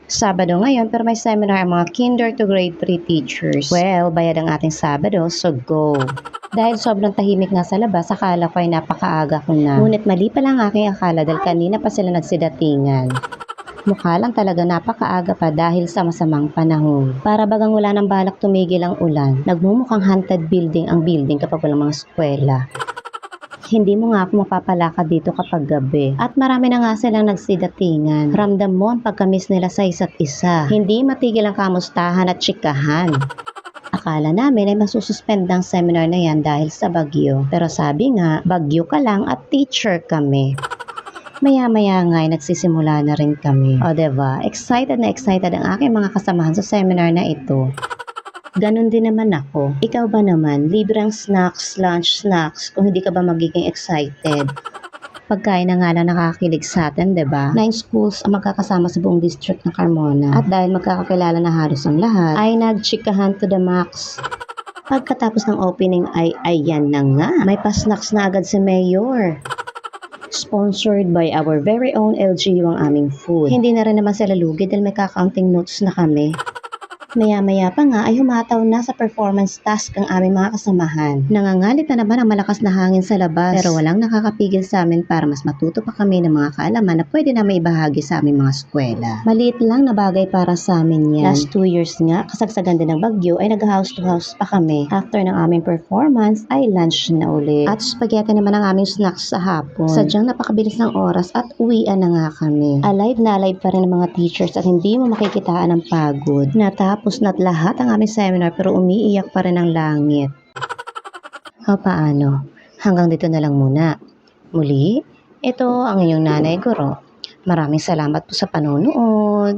Sabado ngayon pero may seminar ang mga kinder to grade 3 teachers. Well, bayad ang ating Sabado, so go! Dahil sobrang tahimik nga sa labas, akala ko ay napakaaga ko na. Ngunit mali pala ang aking akala dahil kanina pa sila nagsidatingan. Mukha lang talaga napakaaga pa dahil sa masamang panahon. Para bagang wala nang balak tumigil ang ulan, nagmumukhang haunted building ang building kapag walang mga eskwela. Hindi mo nga ako mapapalakad dito kapag gabi. At marami na nga silang nagsidatingan. Ramdam mo ang pagkamiss nila sa isa't isa. Hindi matigil ang kamustahan at tsikahan. Akala namin ay masususpend ang seminar na yan dahil sa bagyo. Pero sabi nga, bagyo ka lang at teacher kami. Maya-maya nga ay nagsisimula na rin kami. O diba, excited na excited ang aking mga kasamahan sa seminar na ito. Ganon din naman ako. Ikaw ba naman, libreng snacks, lunch snacks, kung hindi ka ba magiging excited? Pagkain na nga lang nakakakilig sa atin, diba? 9 schools ang magkakasama sa buong district ng Carmona. At dahil magkakakilala na halos ang lahat, ay nagchikahan to the max. Pagkatapos ng opening ay ayan na nga. May pa-snacks na agad si Mayor. Sponsored by our very own LGU ang aming food. Hindi na rin naman sila lugi dahil may kakaunting notes na kami. Maya-maya pa nga ay humataw na sa performance task ang aming mga kasamahan. Nangangalit na naman ang malakas na hangin sa labas pero walang nakakapigil sa amin para mas matuto pa kami ng mga kaalaman na pwede na maibahagi sa aming mga eskwela. Maliit lang na bagay para sa amin yan. Last 2 years nga, kasagsagan din ng bagyo ay nag-house to house pa kami. After ng aming performance ay lunch na ulit. At spaghetti naman ang aming snacks sa hapon. Sadyang napakabilis ng oras at uwian na nga kami. Alive na alive pa rin ang mga teachers at hindi mo makikitaan ang pagod. Tapos na't lahat ang aming seminar pero umiiyak pa rin ang langit. O paano? Hanggang dito na lang muna. Muli, ito ang inyong nanay Guro. Maraming salamat po sa panonood.